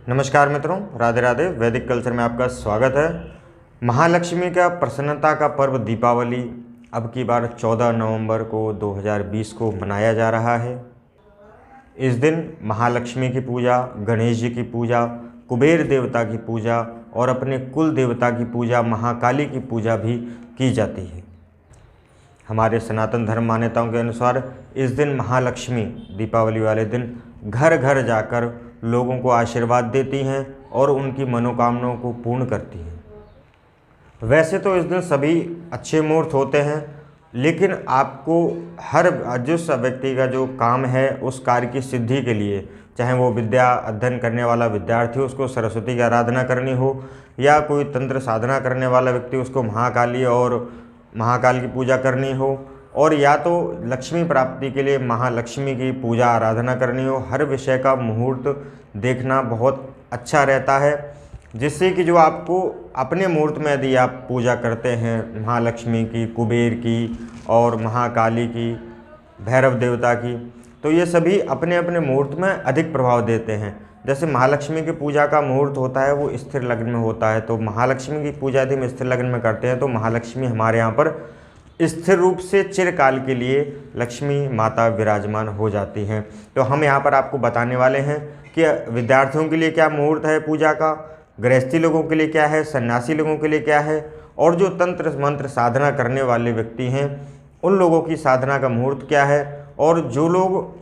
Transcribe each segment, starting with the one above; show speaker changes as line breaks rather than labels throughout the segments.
नमस्कार मित्रों, राधे राधे। वैदिक कल्चर में आपका स्वागत है। महालक्ष्मी का प्रसन्नता का पर्व दीपावली अब की बार 14 नवंबर को 2020 को मनाया जा रहा है। इस दिन महालक्ष्मी की पूजा, गणेश जी की पूजा, कुबेर देवता की पूजा और अपने कुल देवता की पूजा महाकाली की पूजा भी की जाती है। हमारे सनातन धर्म मान्यताओं के अनुसार इस दिन महालक्ष्मी दीपावली वाले दिन घर घर जाकर लोगों को आशीर्वाद देती हैं और उनकी मनोकामनाओं को पूर्ण करती हैं। वैसे तो इस दिन सभी अच्छे मुहूर्त होते हैं, लेकिन आपको हर जिस व्यक्ति का जो काम है उस कार्य की सिद्धि के लिए, चाहे वो विद्या अध्ययन करने वाला विद्यार्थी हो, उसको सरस्वती की आराधना करनी हो, या कोई तंत्र साधना करने वाला व्यक्ति उसको महाकाली और महाकाल की पूजा करनी हो, और या तो लक्ष्मी प्राप्ति के लिए महालक्ष्मी की पूजा आराधना करनी हो, हर विषय का मुहूर्त देखना बहुत अच्छा रहता है। जिससे कि जो आपको अपने मुहूर्त में यदि आप पूजा करते हैं महालक्ष्मी की, कुबेर की और महाकाली की, भैरव देवता की, तो ये सभी अपने अपने मुहूर्त में अधिक प्रभाव देते हैं। जैसे महालक्ष्मी की पूजा का मुहूर्त होता है वो स्थिर लग्न में होता है, तो महालक्ष्मी की पूजा यदि हम स्थिर लग्न में करते हैं तो महालक्ष्मी हमारे यहाँ पर स्थिर रूप से चिरकाल के लिए लक्ष्मी माता विराजमान हो जाती हैं। तो हम यहाँ पर आपको बताने वाले हैं कि विद्यार्थियों के लिए क्या मुहूर्त है पूजा का, गृहस्थी लोगों के लिए क्या है, सन्यासी लोगों के लिए क्या है, और जो तंत्र मंत्र साधना करने वाले व्यक्ति हैं उन लोगों की साधना का मुहूर्त क्या है, और जो लोग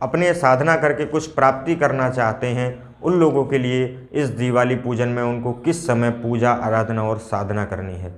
अपने साधना करके कुछ प्राप्ति करना चाहते हैं उन लोगों के लिए इस दिवाली पूजन में उनको किस समय पूजा आराधना और साधना करनी है।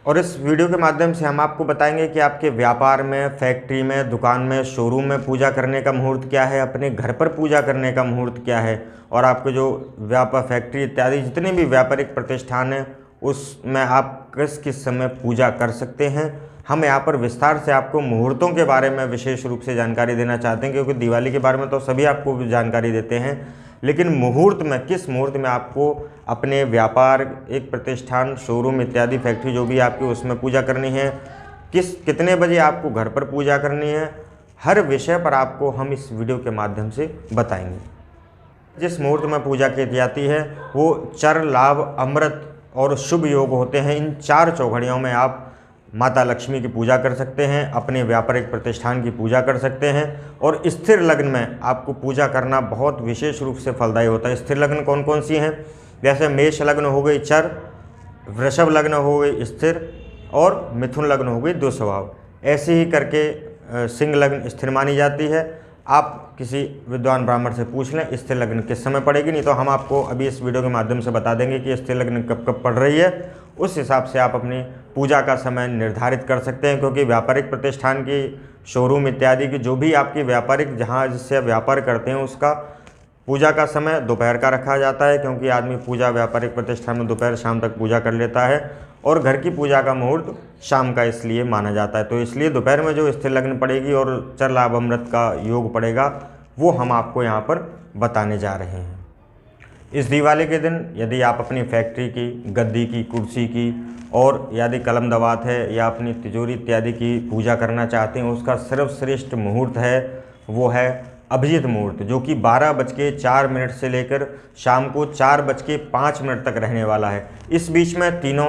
और इस वीडियो के माध्यम से हम आपको बताएंगे कि आपके व्यापार में, फैक्ट्री में, दुकान में, शोरूम में पूजा करने का मुहूर्त क्या है, अपने घर पर पूजा करने का मुहूर्त क्या है, और आपके जो व्यापार, फैक्ट्री इत्यादि जितने भी व्यापारिक प्रतिष्ठान हैं उसमें आप किस किस समय पूजा कर सकते हैं। हम यहाँ पर विस्तार से आपको मुहूर्तों के बारे में विशेष रूप से जानकारी देना चाहते हैं, क्योंकि दिवाली के बारे में तो सभी आपको जानकारी देते हैं, लेकिन मुहूर्त में, किस मुहूर्त में आपको अपने व्यापार, एक प्रतिष्ठान, शोरूम इत्यादि, फैक्ट्री जो भी आपकी, उसमें पूजा करनी है, कितने बजे आपको घर पर पूजा करनी है, हर विषय पर आपको हम इस वीडियो के माध्यम से बताएंगे। जिस मुहूर्त में पूजा की जाती है वो चर, लाभ, अमृत और शुभ योग होते हैं। इन 4 चौघड़ियों में आप माता लक्ष्मी की पूजा कर सकते हैं, अपने व्यापारिक प्रतिष्ठान की पूजा कर सकते हैं, और स्थिर लग्न में आपको पूजा करना बहुत विशेष रूप से फलदायी होता है। स्थिर लग्न कौन कौन सी हैं? जैसे मेष लग्न हो गई चर, वृषभ लग्न हो गई स्थिर, और मिथुन लग्न हो गई दुस्वभाव। ऐसे ही करके सिंह लग्न स्थिर मानी जाती है। आप किसी विद्वान ब्राह्मण से पूछ लें स्थिर लग्न किस समय पड़ेगी, नहीं तो हम आपको अभी इस वीडियो के माध्यम से बता देंगे कि स्थिर लग्न कब कब पड़ रही है। उस हिसाब से आप अपनी पूजा का समय निर्धारित कर सकते हैं, क्योंकि व्यापारिक प्रतिष्ठान की, शोरूम इत्यादि की, जो भी आपकी व्यापारिक, जहाँ जिससे आप व्यापार करते हैं, उसका पूजा का समय दोपहर का रखा जाता है, क्योंकि आदमी पूजा व्यापारिक प्रतिष्ठान में दोपहर शाम तक पूजा कर लेता है, और घर की पूजा का मुहूर्त शाम का इसलिए माना जाता है। तो इसलिए दोपहर में जो स्थिर लग्न पड़ेगी और चर, लाभ, अमृत का योग पड़ेगा वो हम आपको यहाँ पर बताने जा रहे हैं। इस दिवाली के दिन यदि आप अपनी फैक्ट्री की, गद्दी की, कुर्सी की, और यदि कलम दवात है या अपनी तिजोरी इत्यादि की पूजा करना चाहते हैं, उसका सर्वश्रेष्ठ मुहूर्त है वो है अभिजित मुहूर्त, जो कि 12:04 से लेकर शाम को 4:05 तक रहने वाला है। इस बीच में तीनों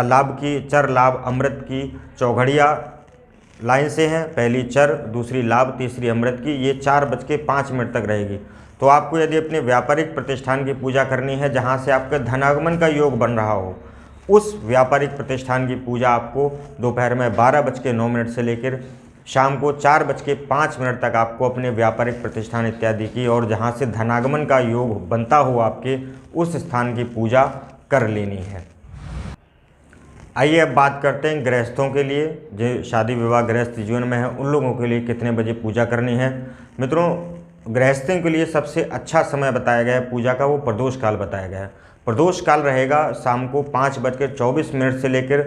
लाभ की, चर, लाभ, अमृत की चौघड़ियाँ लाइन से हैं। पहली चर, दूसरी लाभ, तीसरी अमृत की, ये 4:05 तक रहेगी। तो आपको यदि अपने व्यापारिक प्रतिष्ठान की पूजा करनी है जहाँ से आपका धनागमन का योग बन रहा हो, उस व्यापारिक प्रतिष्ठान की पूजा आपको दोपहर में 12:09 से लेकर शाम को 4:05 तक आपको अपने व्यापारिक प्रतिष्ठान इत्यादि की, और जहाँ से धनागमन का योग बनता हो आपके, उस स्थान की पूजा कर लेनी है। आइए अब बात करते हैं गृहस्थों के लिए, जो शादी विवाह गृहस्थ जीवन में है, उन लोगों के लिए कितने बजे पूजा करनी है। मित्रों, गृहस्थों के लिए सबसे अच्छा समय बताया गया है पूजा का, वो प्रदोष काल बताया गया है। प्रदोष काल रहेगा शाम को 5:24 से लेकर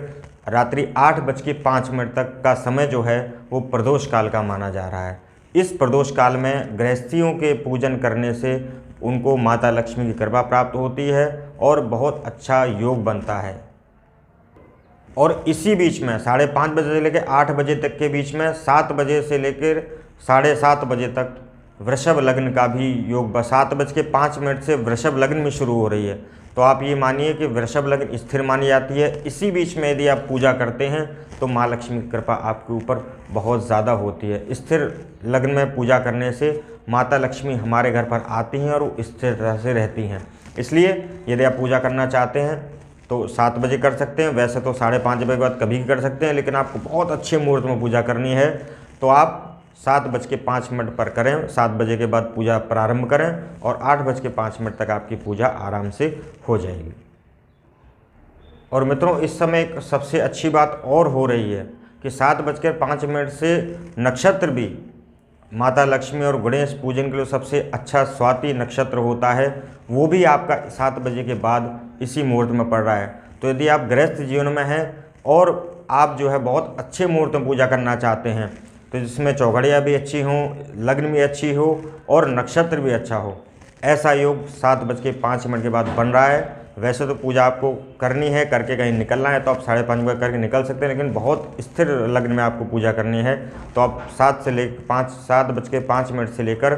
रात्रि 8:05 तक का समय जो है वो प्रदोष काल का माना जा रहा है। इस प्रदोष काल में गृहस्थियों के पूजन करने से उनको माता लक्ष्मी की कृपा प्राप्त होती है और बहुत अच्छा योग बनता है। और इसी बीच में 5:30 बजे से लेकर 8 बजे तक के बीच में, 7 बजे से लेकर 7:30 बजे तक वृषभ लग्न का भी योग 7:05 से वृषभ लग्न में शुरू हो रही है। तो आप ये मानिए कि वृषभ लग्न स्थिर मानी जाती है। इसी बीच में यदि आप पूजा करते हैं तो माँ लक्ष्मी की कृपा आपके ऊपर बहुत ज़्यादा होती है। स्थिर लग्न में पूजा करने से माता लक्ष्मी हमारे घर पर आती हैं और वो स्थिरता से रहती हैं। इसलिए यदि आप पूजा करना चाहते हैं तो 7 बजे कर सकते हैं। वैसे तो 5:30 बजे के बाद कभी भी कर सकते हैं, लेकिन आपको बहुत अच्छे मुहूर्त में पूजा करनी है तो आप 7:05 पर करें। 7 बजे के बाद पूजा प्रारंभ करें और 8:05 तक आपकी पूजा आराम से हो जाएगी। और मित्रों, इस समय एक सबसे अच्छी बात और हो रही है कि 7:05 से नक्षत्र भी माता लक्ष्मी और गणेश पूजन के लिए सबसे अच्छा स्वाति नक्षत्र होता है, वो भी आपका 7 बजे के बाद इसी मुहूर्त में पड़ रहा है। तो यदि आप गृहस्थ जीवन में हैं और आप जो है बहुत अच्छे मुहूर्त में पूजा करना चाहते हैं तो जिसमें चौघड़ियाँ भी अच्छी हों, लग्न भी अच्छी हो और नक्षत्र भी अच्छा हो, ऐसा योग 7:05 के बाद बन रहा है। वैसे तो पूजा आपको करनी है, करके कहीं निकलना है तो आप 5:30 बजे करके निकल सकते हैं, लेकिन बहुत स्थिर लग्न में आपको पूजा करनी है तो आप 7:05 से लेकर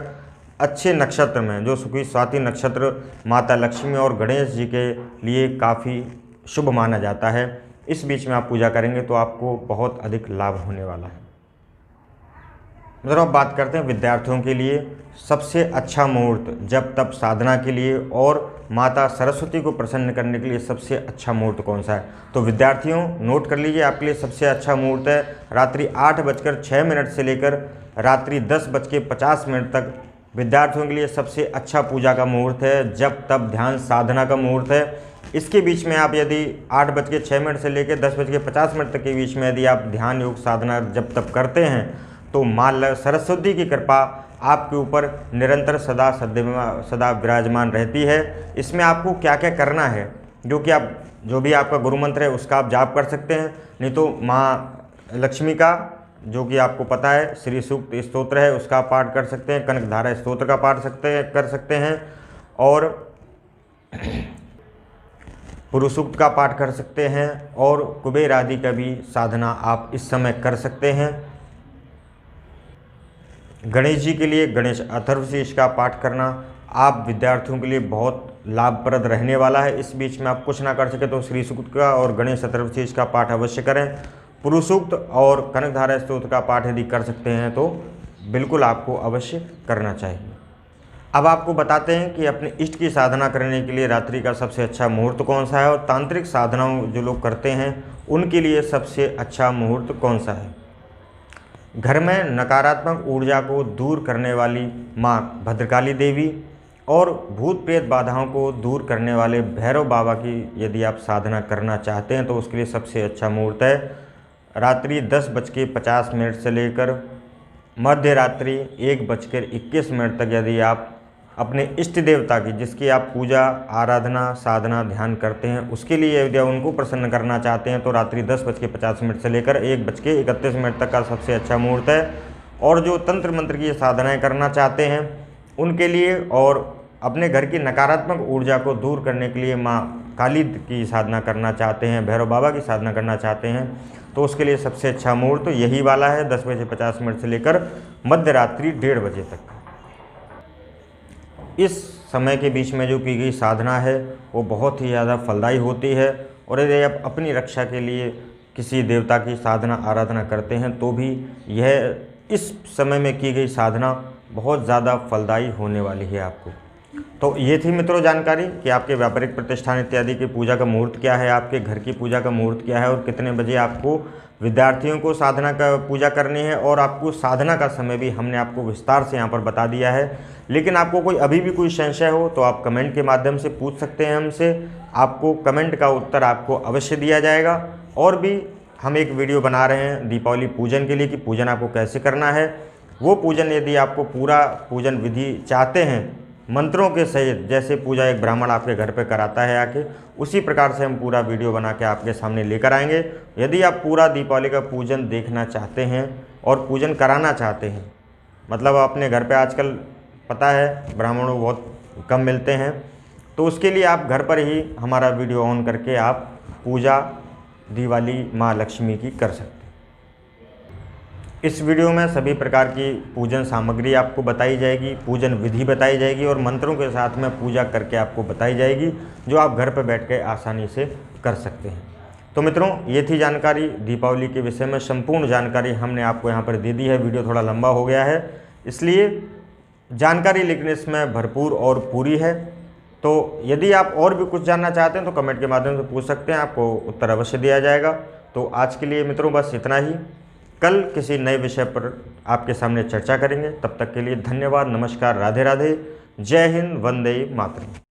अच्छे नक्षत्र में, जो सुखी स्वाति नक्षत्र माता लक्ष्मी और गणेश जी के लिए काफ़ी शुभ माना जाता है, इस बीच में आप पूजा करेंगे तो आपको बहुत अधिक लाभ होने वाला है। मित्रों, अब बात करते हैं विद्यार्थियों के लिए सबसे अच्छा मुहूर्त जब तब साधना के लिए और माता सरस्वती को प्रसन्न करने के लिए सबसे अच्छा मुहूर्त कौन सा है। तो विद्यार्थियों, नोट कर लीजिए, आपके लिए सबसे अच्छा मुहूर्त है रात्रि 8:06 से लेकर रात्रि 10:50 तक विद्यार्थियों के लिए सबसे अच्छा पूजा का मुहूर्त है, जब तब ध्यान साधना का मुहूर्त है। इसके बीच में आप यदि 8:06 से लेकर 10:50 तक के बीच में यदि आप ध्यान योग साधना जब तब करते हैं तो माँ सरस्वती की कृपा आपके ऊपर निरंतर सदा विराजमान रहती है। इसमें आपको क्या क्या करना है, जो भी आपका गुरु मंत्र है उसका आप जाप कर सकते हैं, नहीं तो माँ लक्ष्मी का जो कि आपको पता है श्री सूक्त स्तोत्र है उसका पाठ कर सकते हैं, कनकधारा स्तोत्र का पाठ कर सकते हैं और पुरुष सूक्त का पाठ कर सकते हैं और कुबेर आदि का भी साधना आप इस समय कर सकते हैं। गणेश जी के लिए गणेश अथर्वशीष का पाठ करना आप विद्यार्थियों के लिए बहुत लाभप्रद रहने वाला है। इस बीच में आप कुछ ना कर सके तो श्री सूक्त का और गणेश अथर्वशीष का पाठ अवश्य करें। पुरुष सूक्त और कनकधारा स्तोत्र का पाठ यदि कर सकते हैं तो बिल्कुल आपको अवश्य करना चाहिए। अब आपको बताते हैं कि अपने इष्ट की साधना करने के लिए रात्रि का सबसे अच्छा मुहूर्त कौन सा है और तांत्रिक साधनाओं जो लोग करते हैं उनके लिए सबसे अच्छा मुहूर्त कौन सा है। घर में नकारात्मक ऊर्जा को दूर करने वाली माँ भद्रकाली देवी और भूत प्रेत बाधाओं को दूर करने वाले भैरव बाबा की यदि आप साधना करना चाहते हैं तो उसके लिए सबसे अच्छा मुहूर्त है रात्रि 10:50 से लेकर मध्य रात्रि 1:21 तक। यदि आप अपने इष्ट देवता की, जिसकी आप पूजा आराधना साधना ध्यान करते हैं, उसके लिए यदि आप उनको प्रसन्न करना चाहते हैं तो रात्रि 10:50 से लेकर 1:31 तक का सबसे अच्छा मुहूर्त है। और जो तंत्र मंत्र की साधनाएं करना चाहते हैं उनके लिए और अपने घर की नकारात्मक ऊर्जा को दूर करने के लिए माँ काली की साधना करना चाहते हैं, भैरव बाबा की साधना करना चाहते हैं तो उसके लिए सबसे अच्छा मुहूर्त यही वाला है 10:50 से लेकर मध्य रात्रि 1:30 बजे तक। इस समय के बीच में जो की गई साधना है वो बहुत ही ज़्यादा फलदायी होती है और यदि आप अपनी रक्षा के लिए किसी देवता की साधना आराधना करते हैं तो भी यह इस समय में की गई साधना बहुत ज़्यादा फलदायी होने वाली है आपको। तो ये थी मित्रों जानकारी कि आपके व्यापारिक प्रतिष्ठान इत्यादि की पूजा का मुहूर्त क्या है, आपके घर की पूजा का मुहूर्त क्या है और कितने बजे आपको विद्यार्थियों को साधना का पूजा करनी है। और आपको साधना का समय भी हमने आपको विस्तार से यहाँ पर बता दिया है। लेकिन आपको कोई अभी भी कोई संशय हो तो आप कमेंट के माध्यम से पूछ सकते हैं हमसे, आपको कमेंट का उत्तर आपको अवश्य दिया जाएगा। और भी हम एक वीडियो बना रहे हैं दीपावली पूजन के लिए कि पूजन आपको कैसे करना है। वो पूजन यदि आपको पूरा पूजन विधि चाहते हैं मंत्रों के सहित, जैसे पूजा एक ब्राह्मण आपके घर पे कराता है आके, उसी प्रकार से हम पूरा वीडियो बना के आपके सामने लेकर आएंगे। यदि आप पूरा दीपावली का पूजन देखना चाहते हैं और पूजन कराना चाहते हैं, मतलब अपने घर पे आजकल पता है ब्राह्मणों बहुत कम मिलते हैं, तो उसके लिए आप घर पर ही हमारा वीडियो ऑन करके आप पूजा दिवाली माँ लक्ष्मी की कर सकते हैं। इस वीडियो में सभी प्रकार की पूजन सामग्री आपको बताई जाएगी, पूजन विधि बताई जाएगी और मंत्रों के साथ में पूजा करके आपको बताई जाएगी, जो आप घर पर बैठ के आसानी से कर सकते हैं। तो मित्रों, ये थी जानकारी दीपावली के विषय में। संपूर्ण जानकारी हमने आपको यहाँ पर दे दी है। वीडियो थोड़ा लंबा हो गया है, इसलिए जानकारी लेकिन इसमें भरपूर और पूरी है। तो यदि आप और भी कुछ जानना चाहते हैं तो कमेंट के माध्यम से पूछ सकते हैं, आपको उत्तर अवश्य दिया जाएगा। तो आज के लिए मित्रों बस इतना ही। कल किसी नए विषय पर आपके सामने चर्चा करेंगे। तब तक के लिए धन्यवाद, नमस्कार, राधे राधे, जय हिंद, वंदे मातरम।